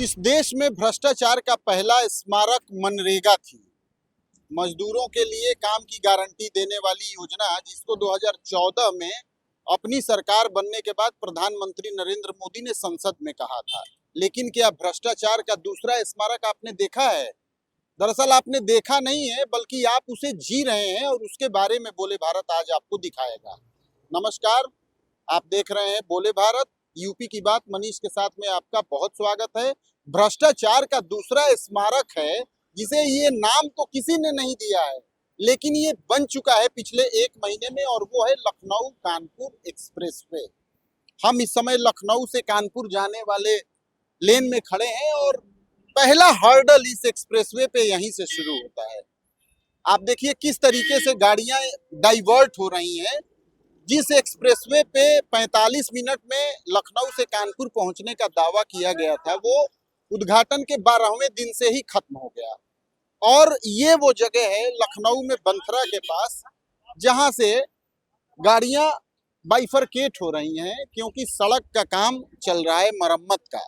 इस देश में भ्रष्टाचार का पहला स्मारक मनरेगा थी। मजदूरों के लिए काम की गारंटी देने वाली योजना, जिसको 2014 में अपनी सरकार बनने के बाद प्रधानमंत्री नरेंद्र मोदी ने संसद में कहा था। लेकिन क्या भ्रष्टाचार का दूसरा स्मारक आपने देखा है? दरअसल आपने देखा नहीं है, बल्कि आप उसे जी रहे हैं और उसके बारे में बोले भारत आज आपको दिखाएगा। नमस्कार, आप देख रहे हैं बोले भारत, यूपी की बात। मनीष के साथ में आपका बहुत स्वागत है। भ्रष्टाचार का दूसरा स्मारक है, जिसे ये नाम तो किसी ने नहीं दिया है, लेकिन ये बन चुका है पिछले 1 महीने में, और वो है लखनऊ कानपुर एक्सप्रेसवे। हम इस समय लखनऊ से कानपुर जाने वाले लेन में खड़े हैं और पहला हर्डल इस एक्सप्रेसवे पे यहीं से शुरू होता है। आप देखिए किस तरीके से गाड़ियां डाइवर्ट हो रही हैं। जिस एक्सप्रेसवे पे 45 मिनट में लखनऊ से कानपुर पहुंचने का दावा किया गया था, वो उद्घाटन के 12वें दिन से ही खत्म हो गया। और ये वो जगह है लखनऊ में बंथरा के पास, जहां से गाड़ियां बाइफरकेट हो रही हैं, क्योंकि सड़क का काम चल रहा है मरम्मत का।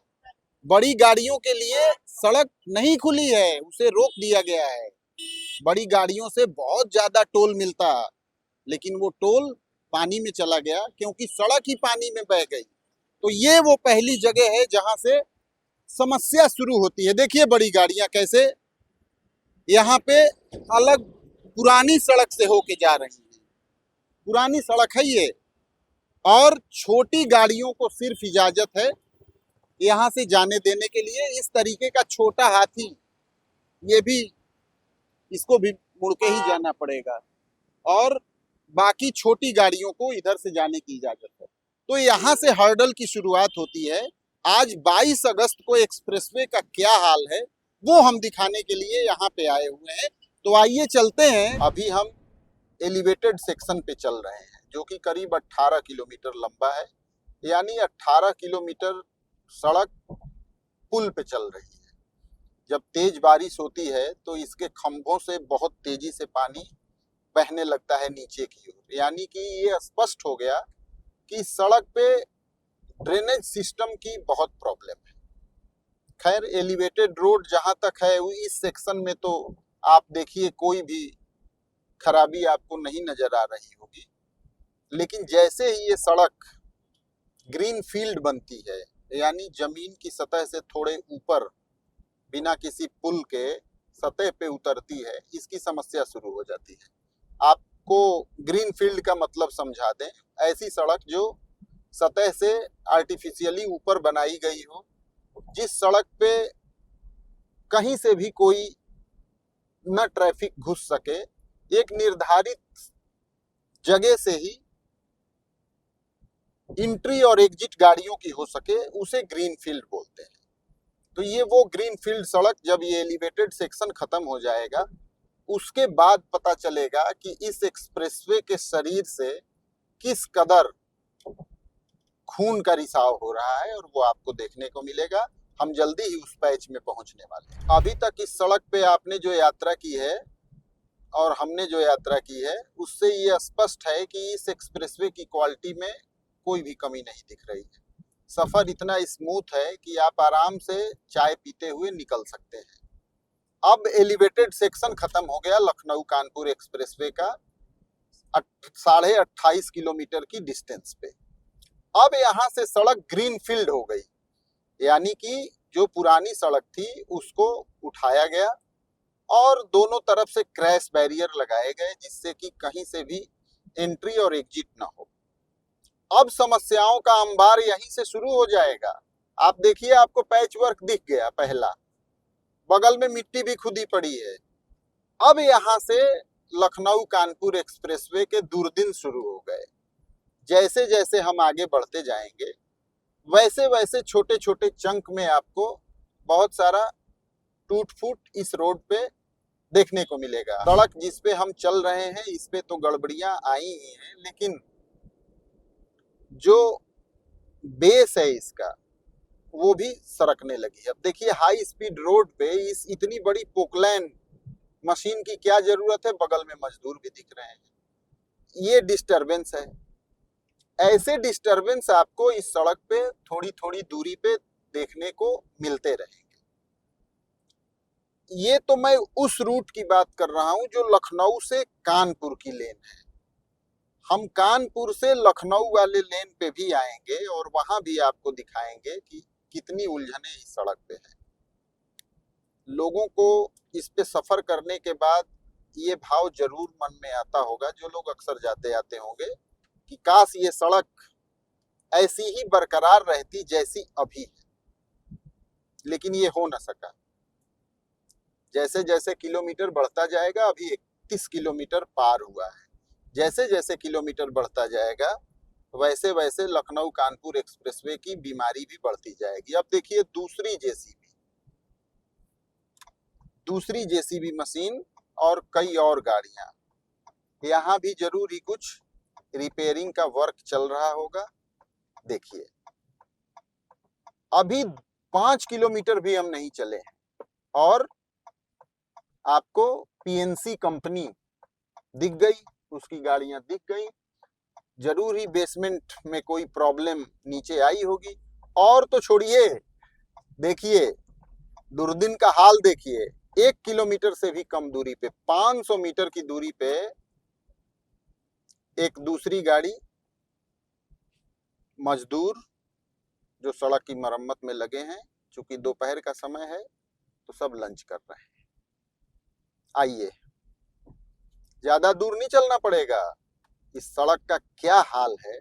बड़ी गाड़ियों के लिए सड़क नहीं खुली है, उसे रोक दिया गया है। बड़ी गाड़ियों से बहुत ज्यादा टोल मिलता, लेकिन वो टोल पानी में चला गया, क्योंकि सड़क ही पानी में बह गई। तो ये वो पहली जगह है जहां से समस्या शुरू होती है। देखिए बड़ी गाड़ियां कैसे यहाँ पे अलग पुरानी सड़क से होके जा रही हैं। पुरानी सड़क है ये, और छोटी गाड़ियों को सिर्फ इजाजत है यहाँ से जाने देने के लिए। इस तरीके का छोटा हाथी, ये भी, इसको भी मुड़ के ही जाना पड़ेगा, और बाकी छोटी गाड़ियों को इधर से जाने की इजाजत है। तो यहाँ से हर्डल की शुरुआत होती है। आज 22 अगस्त को एक्सप्रेसवे का क्या हाल है वो हम दिखाने के लिए यहाँ पे आए हुए हैं। तो आइए चलते हैं। अभी हम एलिवेटेड सेक्शन पे चल रहे हैं, जो कि करीब 18 किलोमीटर लंबा है। यानी 18 किलोमीटर सड़क पुल पे चल रही है। जब तेज बारिश होती है तो इसके खंभों से बहुत तेजी से पानी बहने लगता है नीचे की ओर। यानी कि ये स्पष्ट हो गया कि सड़क पे ड्रेनेज सिस्टम की बहुत प्रॉब्लम है। खैर, एलिवेटेड रोड जहां तक है, इस सेक्शन में तो आप देखिए कोई भी खराबी आपको नहीं नजर आ रही होगी। लेकिन जैसे ही ये सड़क ग्रीन फील्ड बनती है, यानी जमीन की सतह से थोड़े ऊपर, बिना किसी पुल के सतह पे उतरती है, इसकी समस्या शुरू हो जाती है। आपको ग्रीन फील्ड का मतलब समझा दें, ऐसी सड़क जो सतह से आर्टिफिशियली ऊपर बनाई गई हो, जिस सड़क पे कहीं से भी कोई न ट्रैफिक घुस सके, एक निर्धारित जगह से ही एंट्री और एग्जिट गाड़ियों की हो सके, उसे ग्रीन फील्ड बोलते हैं। तो ये वो ग्रीन फील्ड सड़क, जब ये एलिवेटेड सेक्शन खत्म हो जाएगा, उसके बाद पता चलेगा कि इस एक्सप्रेसवे के शरीर से किस कदर खून का रिसाव हो रहा है, और वो आपको देखने को मिलेगा। हम जल्दी ही उस पैच में पहुंचने वाले हैं। अभी तक इस सड़क पे आपने जो यात्रा की है और हमने जो यात्रा की है, उससे ये स्पष्ट है कि इस एक्सप्रेसवे की क्वालिटी में कोई भी कमी नहीं दिख रही है। सफर इतना स्मूथ है कि आप आराम से चाय पीते हुए निकल सकते हैं। अब एलिवेटेड सेक्शन खत्म हो गया लखनऊ कानपुर एक्सप्रेसवे का 28.5 किलोमीटर की डिस्टेंस पे। अब यहाँ से सड़क ग्रीन फील्ड हो गई, यानी कि जो पुरानी सड़क थी उसको उठाया गया और दोनों तरफ से क्रैश बैरियर लगाए गए, जिससे कि कहीं से भी एंट्री और एग्जिट ना हो। अब समस्याओं का अंबार यहीं से शुरू हो जाएगा। आप देखिए, आपको पैच वर्क दिख गया पहला, बगल में मिट्टी भी खुदी पड़ी है। अब यहाँ से लखनऊ कानपुर एक्सप्रेसवे के दुर्दिन शुरू हो गए। जैसे जैसे हम आगे बढ़ते जाएंगे, वैसे वैसे छोटे छोटे चंक में आपको बहुत सारा टूट फूट इस रोड पे देखने को मिलेगा। सड़क जिस पे हम चल रहे हैं, इस पे तो गड़बड़ियां आई ही हैं, लेकिन जो बेस है इसका, वो भी सरकने लगी। अब देखिए, हाई स्पीड रोड पे इस इतनी बड़ी पोकलैन मशीन की क्या जरूरत है? बगल में मजदूर भी दिख रहे हैं। ये डिस्टरबेंस है। ऐसे डिस्टरबेंस आपको इस सड़क पे थोड़ी थोड़ी दूरी पे देखने को मिलते रहेंगे। ये तो मैं उस रूट की बात कर रहा हूं जो लखनऊ से कानपुर की लेन है। हम कानपुर से लखनऊ वाले लेन पे भी आएंगे और वहां भी आपको दिखाएंगे कि कितनी उलझने इस सड़क पे है। लोगों को इस पे सफर करने के बाद ये भाव जरूर मन में आता होगा, जो लोग अक्सर जाते आते होंगे, कि काश ये सड़क ऐसी ही बरकरार रहती जैसी अभी है, लेकिन ये हो न सका। जैसे जैसे किलोमीटर बढ़ता जाएगा, अभी 31 किलोमीटर पार हुआ है, जैसे जैसे किलोमीटर बढ़ता जाएगा वैसे वैसे लखनऊ कानपुर एक्सप्रेसवे की बीमारी भी बढ़ती जाएगी। अब देखिए दूसरी जेसीबी मशीन और कई और गाड़ियां, यहाँ भी जरूर ही कुछ रिपेयरिंग का वर्क चल रहा होगा। देखिए अभी 5 किलोमीटर भी हम नहीं चले हैं और आपको पीएनसी कंपनी दिख गई, उसकी गाड़ियां दिख गई। जरूर ही बेसमेंट में कोई प्रॉब्लम नीचे आई होगी। और तो छोड़िए, देखिए दुर्दिन का हाल देखिए, 1 किलोमीटर से भी कम दूरी पे, 500 मीटर की दूरी पे एक दूसरी गाड़ी, मजदूर जो सड़क की मरम्मत में लगे हैं, चूंकि दोपहर का समय है तो सब लंच कर रहे हैं। आइए, ज्यादा दूर नहीं चलना पड़ेगा, इस सड़क का क्या हाल है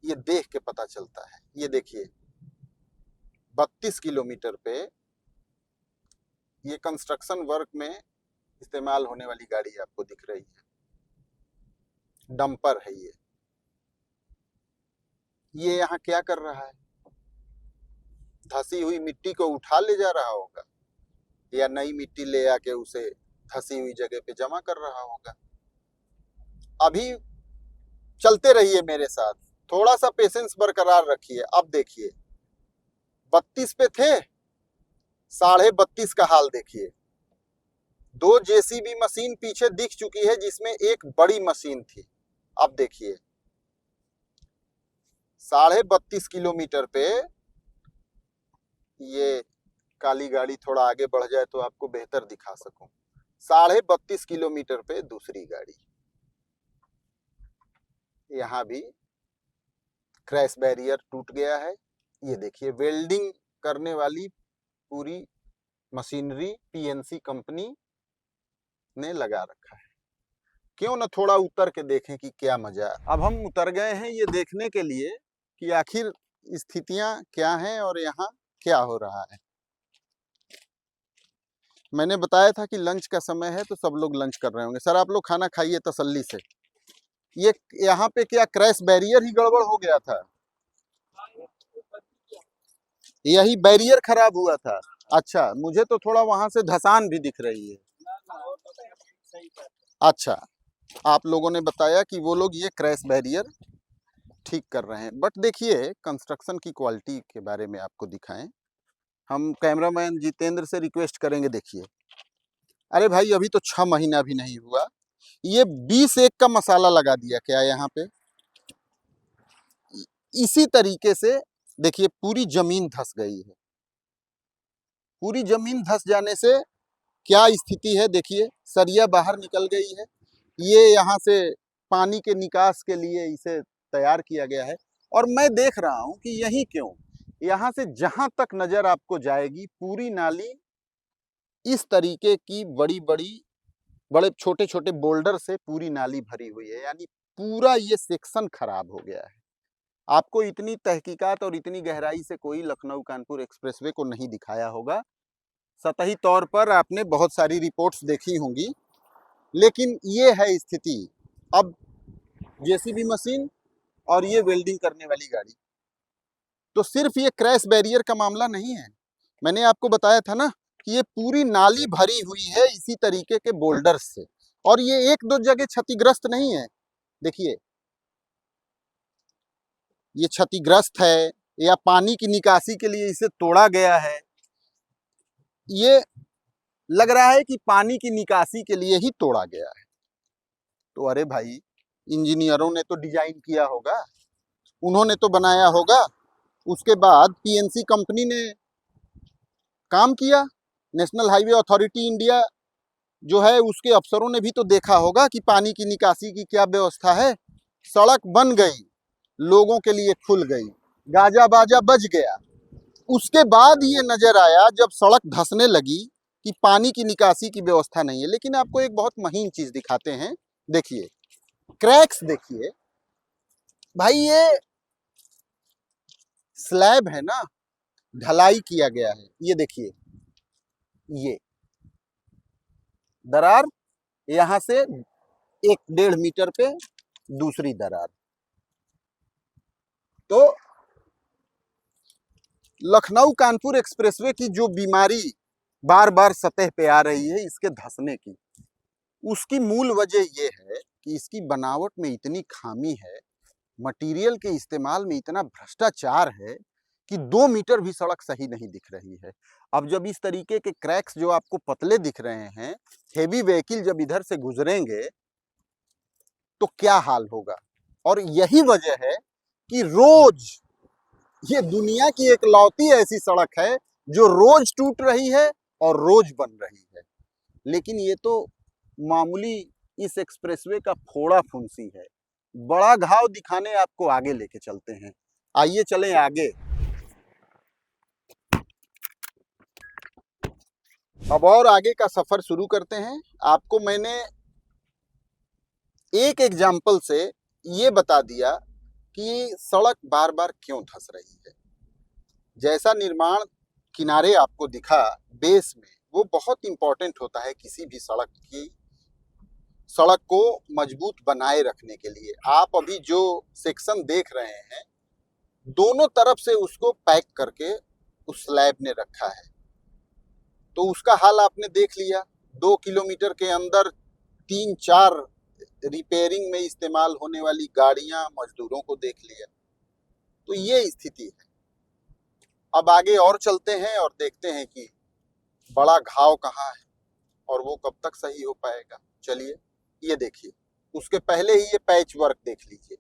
ये देख के पता चलता है। ये देखिए 32 किलोमीटर पे ये कंस्ट्रक्शन वर्क में इस्तेमाल होने वाली गाड़ी आपको दिख रही है, डंपर है ये यहाँ क्या कर रहा है? धसी हुई मिट्टी को उठा ले जा रहा होगा या नई मिट्टी ले आके उसे धसी हुई जगह पे जमा कर रहा होगा। अभी चलते रहिए मेरे साथ, थोड़ा सा पेशेंस बरकरार रखिए। अब देखिए 32 पे थे, 32.5 का हाल देखिए। 2 जेसीबी मशीन पीछे दिख चुकी है जिसमें एक बड़ी मशीन थी। अब देखिए 32.5 किलोमीटर पे, ये काली गाड़ी थोड़ा आगे बढ़ जाए तो आपको बेहतर दिखा सकूं, 32.5 किलोमीटर पे दूसरी गाड़ी। यहाँ भी क्रैश बैरियर टूट गया है। ये देखिए वेल्डिंग करने वाली पूरी मशीनरी पीएनसी कंपनी ने लगा रखा है। क्यों न थोड़ा उतर के देखें कि क्या मजा। अब हम उतर गए हैं ये देखने के लिए कि आखिर स्थितियां क्या हैं और यहाँ क्या हो रहा है। मैंने बताया था कि लंच का समय है तो सब लोग लंच कर रहे होंगे। सर आप लोग खाना खाइए तसल्ली से। ये यहाँ पे क्या क्रैश बैरियर ही गड़बड़ हो गया था? यही बैरियर खराब हुआ था? अच्छा, मुझे तो थोड़ा वहां से धसान भी दिख रही है। अच्छा, आप लोगों ने बताया कि वो लोग ये क्रैश बैरियर ठीक कर रहे हैं। बट देखिए कंस्ट्रक्शन की क्वालिटी के बारे में आपको दिखाएं। हम कैमरामैन जितेंद्र से रिक्वेस्ट करेंगे। देखिए, अरे भाई अभी तो 6 महीना भी नहीं हुआ, ये 20 का मसाला लगा दिया क्या यहाँ पे? इसी तरीके से देखिए पूरी जमीन धंस गई है। पूरी जमीन धंस जाने से क्या स्थिति है देखिए, सरिया बाहर निकल गई है। ये यहाँ से पानी के निकास के लिए इसे तैयार किया गया है। और मैं देख रहा हूँ कि यही क्यों, यहाँ से जहां तक नजर आपको जाएगी पूरी नाली इस तरीके की बड़े छोटे छोटे बोल्डर से पूरी नाली भरी हुई है। यानी पूरा ये सेक्शन खराब हो गया है। आपको इतनी तहकीकात और इतनी गहराई से कोई लखनऊ कानपुर एक्सप्रेसवे को नहीं दिखाया होगा। सतही तौर पर आपने बहुत सारी रिपोर्ट्स देखी होंगी, लेकिन ये है स्थिति। अब जेसीबी मशीन और ये वेल्डिंग करने वाली गाड़ी, तो सिर्फ ये क्रैश बैरियर का मामला नहीं है। मैंने आपको बताया था ना कि ये पूरी नाली भरी हुई है इसी तरीके के बोल्डर्स से, और ये एक दो जगह क्षतिग्रस्त नहीं है। देखिए ये क्षतिग्रस्त है या पानी की निकासी के लिए इसे तोड़ा गया है। ये लग रहा है कि पानी की निकासी के लिए ही तोड़ा गया है। तो अरे भाई, इंजीनियरों ने तो डिजाइन किया होगा, उन्होंने तो बनाया होगा, उसके बाद पीएनसी कंपनी ने काम किया, नेशनल हाईवे अथॉरिटी इंडिया जो है उसके अफसरों ने भी तो देखा होगा कि पानी की निकासी की क्या व्यवस्था है। सड़क बन गई, लोगों के लिए खुल गई, गाजा बाजा बज गया। उसके बाद ये नजर आया जब सड़क धंसने लगी कि पानी की निकासी की व्यवस्था नहीं है। लेकिन आपको एक बहुत महीन चीज दिखाते हैं, देखिए क्रैक्स देखिए भाई, ये स्लैब है ना, ढलाई किया गया है, ये देखिए ये दरार, यहां से 1-1.5 मीटर पे दूसरी दरार। तो लखनऊ कानपुर एक्सप्रेसवे की जो बीमारी बार बार सतह पे आ रही है इसके धंसने की, उसकी मूल वजह यह है कि इसकी बनावट में इतनी खामी है, मटेरियल के इस्तेमाल में इतना भ्रष्टाचार है कि 2 मीटर भी सड़क सही नहीं दिख रही है। अब जब इस तरीके के क्रैक्स जो आपको पतले दिख रहे हैं, हेवी व्हीकल जब इधर से गुजरेंगे तो क्या हाल होगा। और यही वजह है कि रोज ये दुनिया की एकलौती ऐसी सड़क है जो रोज टूट रही है और रोज बन रही है। लेकिन ये तो मामूली इस एक्सप्रेसवे का फोड़ा फुंसी है। बड़ा घाव दिखाने आपको आगे लेके चलते हैं, आइए चलें आगे। अब और आगे का सफर शुरू करते हैं। आपको मैंने एक एग्जाम्पल से ये बता दिया कि सड़क बार बार क्यों धंस रही है। जैसा निर्माण किनारे आपको दिखा बेस में, वो बहुत इंपॉर्टेंट होता है किसी भी सड़क को मजबूत बनाए रखने के लिए। आप अभी जो सेक्शन देख रहे हैं, दोनों तरफ से उसको पैक करके उस स्लैब ने रखा है। तो उसका हाल आपने देख लिया। 2 किलोमीटर के अंदर 3-4 रिपेयरिंग में इस्तेमाल होने वाली गाड़ियां, मजदूरों को देख लिया। तो ये स्थिति है। अब आगे और चलते हैं और देखते हैं कि बड़ा घाव कहाँ है और वो कब तक सही हो पाएगा। चलिए ये देखिए, उसके पहले ही ये पैच वर्क देख लीजिए,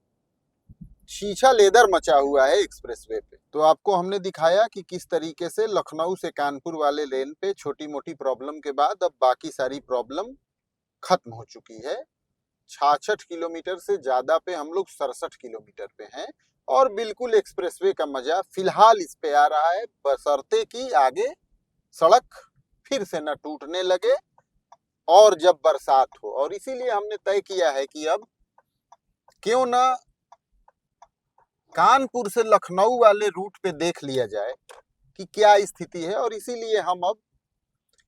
शीशा लेदर मचा हुआ है एक्सप्रेसवे पे। तो आपको हमने दिखाया कि किस तरीके से लखनऊ से कानपुर वाले लेन पे छोटी मोटी प्रॉब्लम के बाद अब बाकी सारी प्रॉब्लम खत्म हो चुकी है। 66 किलोमीटर से ज्यादा पे हम लोग 67 किलोमीटर पे हैं और बिल्कुल एक्सप्रेसवे का मजा फिलहाल इस पे आ रहा है, बशर्ते कि आगे सड़क फिर से न टूटने लगे और जब बरसात हो। और इसीलिए हमने तय किया है कि अब क्यों ना कानपुर से लखनऊ वाले रूट पे देख लिया जाए कि क्या स्थिति है। और इसीलिए हम अब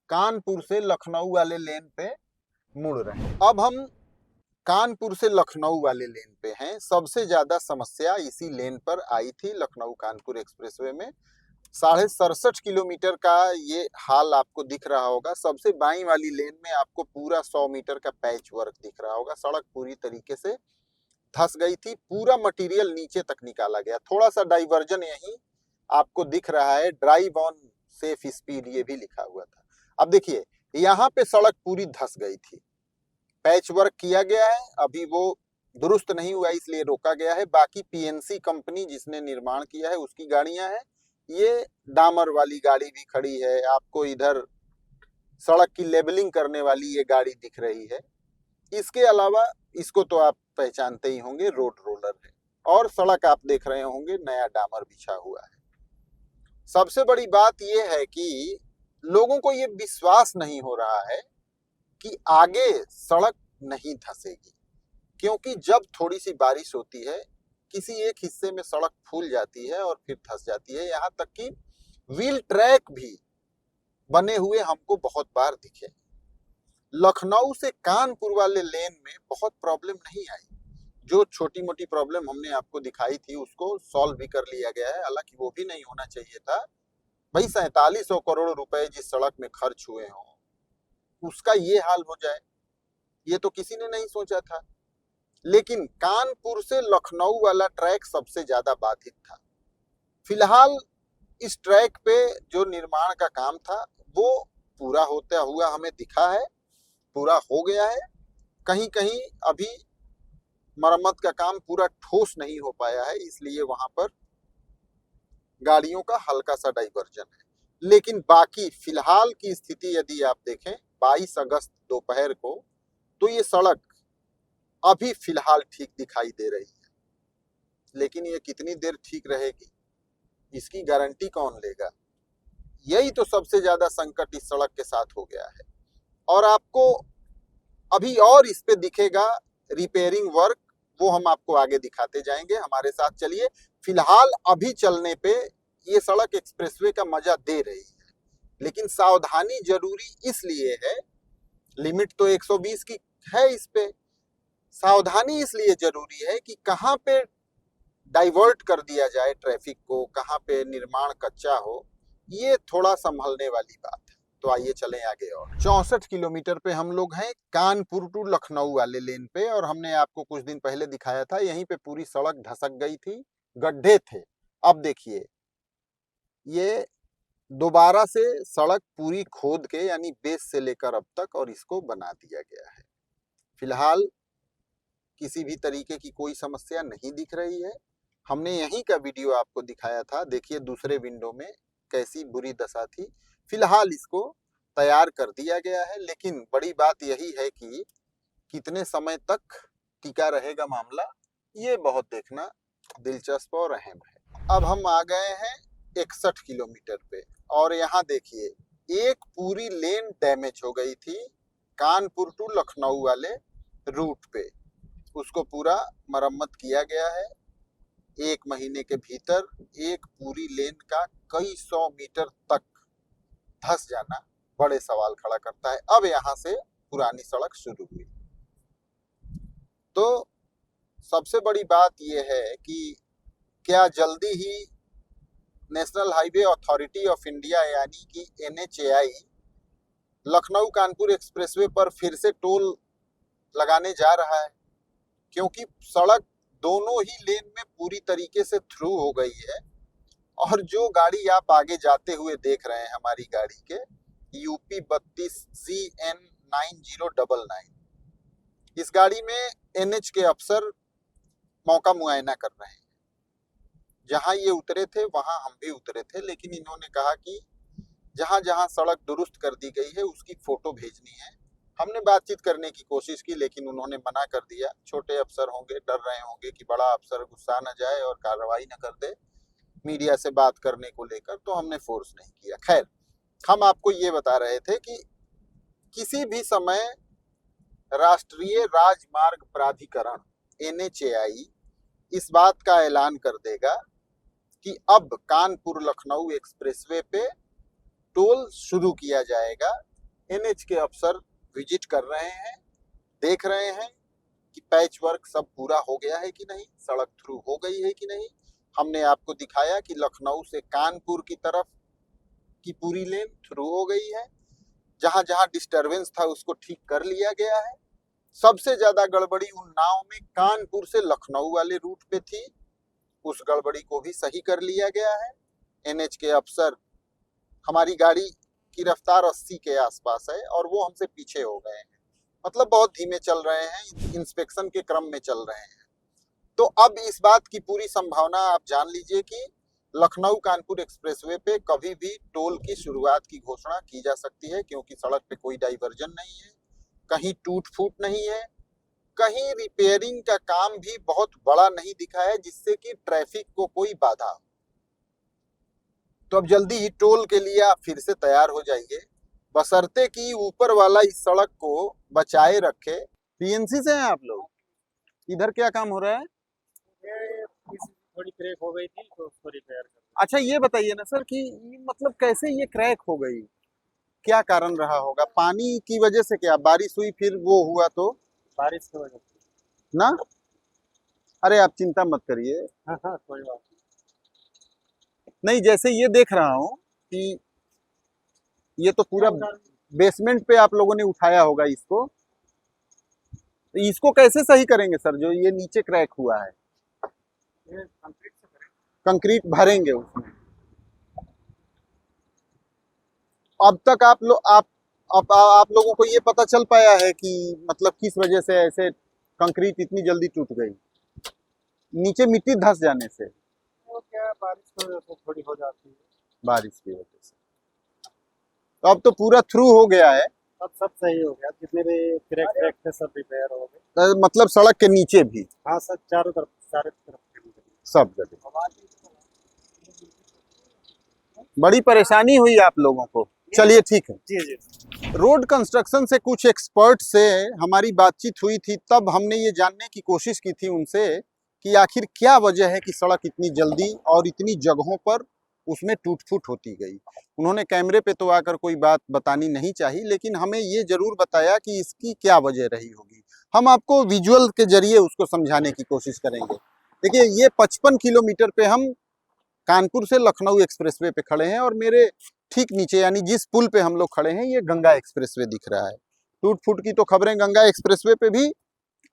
कानपुर से लखनऊ वाले लेन पे मुड़ रहे हैं। अब हम कानपुर से लखनऊ वाले लेन पे हैं। सबसे ज्यादा समस्या इसी लेन पर आई थी, लखनऊ कानपुर एक्सप्रेसवे में। 67.5 किलोमीटर का ये हाल आपको दिख रहा होगा। सबसे बाईं वाली लेन में आपको पूरा 100 मीटर का पैच वर्क दिख रहा होगा। सड़क पूरी तरीके से धंस गई थी, पूरा मटेरियल नीचे तक निकाला गया। थोड़ा सा डाइवर्जन यही आपको दिख रहा है, ड्राइव ऑन सेफ स्पीड ये भी लिखा हुआ था। अब देखिए यहाँ पे सड़क पूरी धंस गई थी, पैच वर्क किया गया है, अभी वो दुरुस्त नहीं हुआ इसलिए रोका गया है। बाकी पीएनसी कंपनी जिसने निर्माण किया है उसकी गाड़ियां हैं। ये डामर वाली गाड़ी भी खड़ी है, आपको इधर सड़क की लेबलिंग करने वाली ये गाड़ी दिख रही है। इसके अलावा इसको तो आप पहचानते ही होंगे, रोड रोलर है। और सड़क आप देख रहे होंगे नया डामर बिछा हुआ है। सबसे बड़ी बात यह है कि लोगों को ये विश्वास नहीं हो रहा है कि आगे सड़क नहीं धंसेगी, क्योंकि जब थोड़ी सी बारिश होती है किसी एक हिस्से में सड़क फूल जाती है और फिर धंस जाती है। यहाँ तक कि व्हील ट्रैक भी बने हुए हमको बहुत बार दिखे। लखनऊ से कानपुर वाले लेन में बहुत प्रॉब्लम नहीं आई। जो छोटी मोटी प्रॉब्लम हमने आपको दिखाई थी उसको सॉल्व भी कर लिया गया है, हालांकि वो भी नहीं होना चाहिए था। भाई 4700 करोड़ रुपए जिस सड़क में खर्च हुए हों उसका ये हाल हो जाए, ये तो किसी ने नहीं सोचा था। लेकिन कानपुर से लखनऊ वाला ट्रैक सबसे ज्यादा बाधित था। फिलहाल इस ट्रैक पे जो निर्माण का काम था वो पूरा होता हुआ हमें दिखा है, पूरा हो गया है। कहीं कहीं अभी मरम्मत का काम पूरा ठोस नहीं हो पाया है, इसलिए वहां पर गाड़ियों का हल्का सा डाइवर्जन है। लेकिन बाकी फिलहाल की स्थिति यदि आप देखें 22 अगस्त दोपहर को, तो ये सड़क अभी फिलहाल ठीक दिखाई दे रही है, लेकिन ये कितनी देर ठीक रहेगी इसकी गारंटी कौन लेगा। यही तो सबसे ज्यादा संकट इस सड़क के साथ हो गया है। और आपको अभी और इस पे दिखेगा रिपेयरिंग वर्क, वो हम आपको आगे दिखाते जाएंगे, हमारे साथ चलिए। फिलहाल अभी चलने पे ये सड़क एक्सप्रेसवे का मजा दे रही है, लेकिन सावधानी जरूरी इसलिए है, लिमिट तो 120 की है इस पे, सावधानी इसलिए जरूरी है कि कहाँ पे डाइवर्ट कर दिया जाए ट्रैफिक को, कहाँ पे निर्माण कच्चा हो, ये थोड़ा संभलने वाली बात है। तो आइए चलें आगे। और 64 किलोमीटर पे हम लोग हैं कानपुर टू लखनऊ वाले लेन पे, और हमने आपको कुछ दिन पहले दिखाया था यहीं पे पूरी सड़क धसक गई थी, गड्ढे थे। अब देखिए ये दोबारा से सड़क पूरी खोद के यानी बेस से लेकर अब तक और इसको बना दिया गया है। फिलहाल किसी भी तरीके की कोई समस्या नहीं दिख रही है। हमने यहीं का वीडियो आपको दिखाया था, देखिए दूसरे विंडो में कैसी बुरी दशा थी। फिलहाल इसको तैयार कर दिया गया है, लेकिन बड़ी बात यही है कि कितने समय तक टिका रहेगा मामला, ये बहुत देखना दिलचस्प और अहम है। अब हम आ गए हैं 61 किलोमीटर पे, और यहाँ देखिए एक पूरी लेन डैमेज हो गई थी कानपुर टू लखनऊ वाले रूट पे, उसको पूरा मरम्मत किया गया है। 1 महीने के भीतर एक पूरी लेन का कई 100 मीटर तक धस जाना बड़े सवाल खड़ा करता है। अब यहाँ से पुरानी सड़क शुरू हुई। तो सबसे बड़ी बात यह है कि क्या जल्दी ही national highway authority of India यानी कि NHAI लखनऊ कानपुर एक्सप्रेसवे पर फिर से टोल लगाने जा रहा है, क्योंकि सड़क दोनों ही लेन में पूरी तरीके से थ्रू हो गई है। और जो गाड़ी आप आगे जाते हुए देख रहे हैं हमारी गाड़ी के UP 32 CN 9099, इस गाड़ी में NH के अफसर मौका मुआयना कर रहे हैं। जहां ये उतरे थे वहां हम भी उतरे थे, लेकिन इन्होंने कहा कि जहां जहां सड़क दुरुस्त कर दी गई है उसकी फोटो भेजनी है। हमने बातचीत करने की कोशिश की, लेकिन उन्होंने मना कर दिया। छोटे अफसर होंगे, डर रहे होंगे कि बड़ा अफसर गुस्सा न जाए और कार्रवाई न कर दे मीडिया से बात करने को लेकर, तो हमने फोर्स नहीं किया। खैर, हम आपको ये बता रहे थे कि किसी भी समय राष्ट्रीय राजमार्ग प्राधिकरण NHAI इस बात का ऐलान कर देगा कि अब कानपुर लखनऊ एक्सप्रेसवे पे टोल शुरू किया जाएगा। NH के अफसर विजिट कर रहे हैं, देख रहे हैं कि पैच वर्क सब पूरा हो गया है कि नहीं, सड़क थ्रू हो गई है कि नहीं। हमने आपको दिखाया कि लखनऊ से कानपुर की तरफ की पूरी लेन थ्रू हो गई है, जहां जहां डिस्टरबेंस था उसको ठीक कर लिया गया है। सबसे ज्यादा गड़बड़ी उन्नाव में कानपुर से लखनऊ वाले रूट पे थी, उस गड़बड़ी को भी सही कर लिया गया है। NH के अफसर, हमारी गाड़ी की रफ्तार 80 के आसपास है और वो हमसे पीछे हो गए हैं, मतलब बहुत धीमे चल रहे हैं, इंस्पेक्शन के क्रम में चल रहे हैं। तो अब इस बात की पूरी संभावना आप जान लीजिए कि लखनऊ कानपुर एक्सप्रेसवे पे कभी भी टोल की शुरुआत की घोषणा की जा सकती है, क्योंकि सड़क पे कोई डाइवर्जन नहीं है, कहीं टूट फूट नहीं है, कहीं रिपेयरिंग का काम भी बहुत बड़ा नहीं दिखा है जिससे कि ट्रैफिक को कोई बाधा हो। तो अब जल्दी ही टोल के लिए आप फिर से तैयार हो जाइए, बशर्ते कि ऊपर वाला इस सड़क को बचाए रखे। PNC से हैं आप लोग? इधर क्या काम हो रहा है? थोड़ी क्रैक हो गई थी तो उसको रिपेयर कर। अच्छा ये बताइए ना सर कि मतलब कैसे ये क्रैक हो गई, क्या कारण रहा होगा? पानी की वजह से? क्या बारिश हुई फिर वो हुआ तो? बारिश की वजह से। ना, अरे आप चिंता मत करिए। हाँ हाँ, कोई बात नहीं, जैसे ये देख रहा हूँ कि ये तो पूरा नहीं। बेसमेंट पे आप लोगों ने उठाया होगा इसको, तो इसको कैसे सही करेंगे सर जो ये नीचे क्रैक हुआ है? ये कंक्रीट से करें। कंक्रीट भरेंगे उसमें? अब तक आप लोगों को ये पता चल पाया है कि मतलब किस वजह से ऐसे कंक्रीट इतनी जल्दी टूट गई? नीचे मिट्टी धंस जाने से? वो क्या बारिश की वजह से थोड़ी हो जाती है। बारिश की वजह से? तो अब तो पूरा थ्रू हो गया है, अब सब सही हो गया, जितने भी क्रैक क्रैक थे सब रिपेयर हो गए। तो मतलब सड़क के नीचे भी हाँ सब चारों तरफ, सारे तरफ। सब जगह बड़ी परेशानी हुई आप लोगों को। चलिए ठीक है। जी जी। रोड कंस्ट्रक्शन से कुछ एक्सपर्ट से हमारी बातचीत हुई थी, तब हमने ये जानने की कोशिश की थी उनसे कि आखिर क्या वजह है कि सड़क इतनी जल्दी और इतनी जगहों पर उसमें टूट फूट होती गई। उन्होंने कैमरे पे तो आकर कोई बात बतानी नहीं चाहिए, लेकिन हमें ये जरूर बताया कि इसकी क्या वजह रही होगी। हम आपको विजुअल के जरिए उसको समझाने की कोशिश करेंगे। देखिए, ये 55 किलोमीटर पे हम कानपुर से लखनऊ एक्सप्रेसवे पे खड़े हैं और मेरे ठीक नीचे यानी जिस पुल पे हम लोग खड़े हैं ये गंगा एक्सप्रेसवे दिख रहा है। टूट फूट की तो खबरें गंगा एक्सप्रेसवे पे भी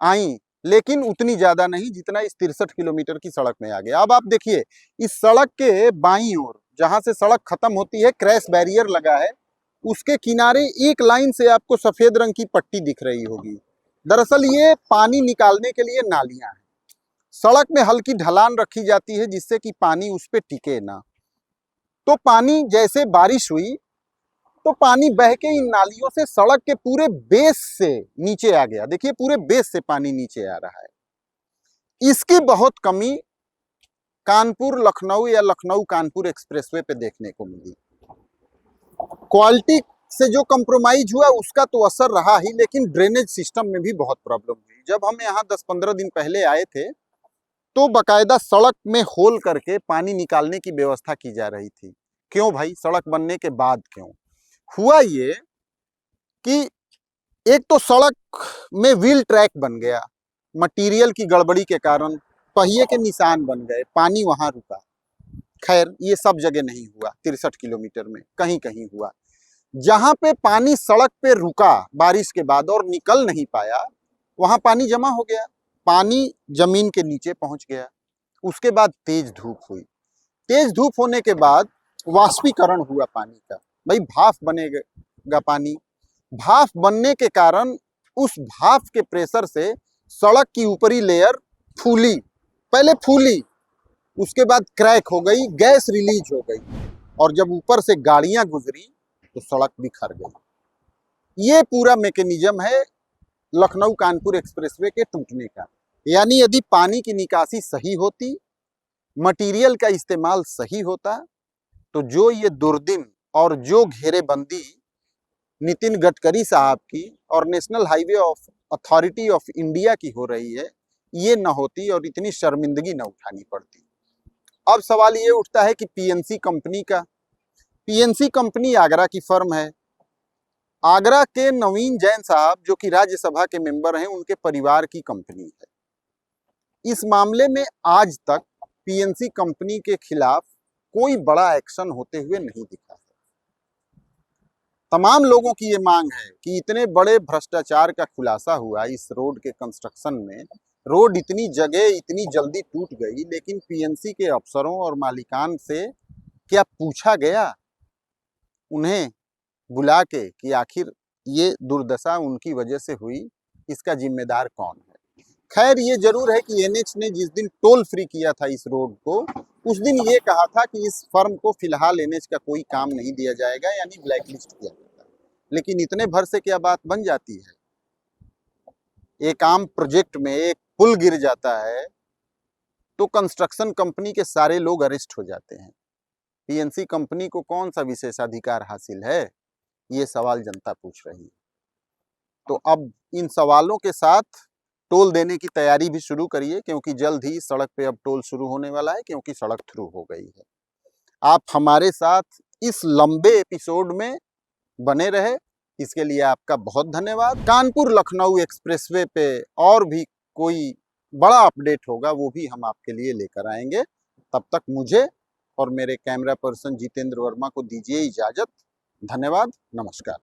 आई, लेकिन उतनी ज्यादा नहीं जितना इस 63 किलोमीटर की सड़क में आ गया। अब आप देखिए, इस सड़क के बाईं ओर जहां से सड़क खत्म होती है क्रैश बैरियर लगा है, उसके किनारे एक लाइन से आपको सफेद रंग की पट्टी दिख रही होगी। दरअसल ये पानी निकालने के लिए नालियां हैं। सड़क में हल्की ढलान रखी जाती है जिससे कि पानी उस पर टिके ना। तो पानी जैसे बारिश हुई तो पानी बह के इन नालियों से सड़क के पूरे बेस से नीचे आ गया। देखिए, पूरे बेस से पानी नीचे आ रहा है। इसकी बहुत कमी कानपुर लखनऊ या लखनऊ कानपुर एक्सप्रेसवे पे देखने को मिली। क्वालिटी से जो कंप्रोमाइज हुआ उसका तो असर रहा ही, लेकिन ड्रेनेज सिस्टम में भी बहुत प्रॉब्लम हुई। जब हम यहाँ 10-15 दिन पहले आए थे तो बकायदा सड़क में होल करके पानी निकालने की व्यवस्था की जा रही थी। क्यों भाई? सड़क बनने के बाद क्यों? हुआ ये कि एक तो सड़क में व्हील ट्रैक बन गया, मटेरियल की गड़बड़ी के कारण पहिए के निशान बन गए, पानी वहां रुका। खैर, ये सब जगह नहीं हुआ, 63 किलोमीटर में कहीं कहीं हुआ। जहां पे पानी सड़क पे रुका बारिश के बाद और निकल नहीं पाया, वहां पानी जमा हो गया, पानी जमीन के नीचे पहुंच गया। उसके बाद तेज धूप हुई। तेज धूप होने के बाद वाष्पीकरण हुआ पानी का। भाई, भाप बनेगा पानी। भाप बनने के कारण उस भाप के प्रेशर से सड़क की ऊपरी लेयर फूली, पहले फूली, उसके बाद क्रैक हो गई, गैस रिलीज हो गई, और जब ऊपर से गाड़ियां गुजरी तो सड़क बिखर गई। ये पूरा मैकेनिज्म है लखनऊ कानपुर एक्सप्रेसवे के टूटने का। यानी यदि पानी की निकासी सही होती, मटेरियल का इस्तेमाल सही होता, तो जो ये दुर्दिन और जो घेरेबंदी नितिन गडकरी साहब की और national highway of authority of India की हो रही है, ये न होती और इतनी शर्मिंदगी न उठानी पड़ती। अब सवाल ये उठता है कि पीएनसी कंपनी का, पीएनसी कंपनी आगरा की फर्म है। आगरा के नवीन जैन साहब जो कि राज्यसभा के मेंबर हैं, उनके परिवार की कंपनी है। इस मामले में आज तक पीएनसी कंपनी के खिलाफ कोई बड़ा एक्शन होते हुए नहीं दिखा। तमाम लोगों की ये मांग है कि इतने बड़े भ्रष्टाचार का खुलासा हुआ इस रोड के कंस्ट्रक्शन में, रोड इतनी जगह इतनी जल्दी टूट गई, लेकिन पीएनसी के अफसरों और मालिकान से क्या पूछा गया उन्हें बुला के कि आखिर ये दुर्दशा उनकी वजह से हुई, इसका जिम्मेदार कौन है? खैर, ये जरूर है कि एनएच ने जिस दिन टोल फ्री किया था इस रोड को, उस दिन ये कहा था कि इस फर्म को फिलहाल एनएच का कोई काम नहीं दिया जाएगा, यानी ब्लैकलिस्ट किया जाएगा। लेकिन इतने भर से क्या बात बन जाती है? एक आम प्रोजेक्ट में एक पुल गिर जाता है तो कंस्ट्रक्शन कंपनी के सारे लोग अरेस्ट हो जाते हैं। पीएनसी कंपनी को कौन सा विशेषाधिकार हासिल है? ये सवाल जनता पूछ रही है। तो अब इन सवालों के साथ टोल देने की तैयारी भी शुरू करिए, क्योंकि जल्द ही सड़क पे अब टोल शुरू होने वाला है, क्योंकि सड़क थ्रू हो गई है। आप हमारे साथ इस लंबे एपिसोड में बने रहे, इसके लिए आपका बहुत धन्यवाद। कानपुर लखनऊ एक्सप्रेसवे पे और भी कोई बड़ा अपडेट होगा, वो भी हम आपके लिए लेकर आएंगे। तब तक मुझे और मेरे कैमरा पर्सन जितेंद्र वर्मा को दीजिए इजाजत। धन्यवाद, नमस्कार।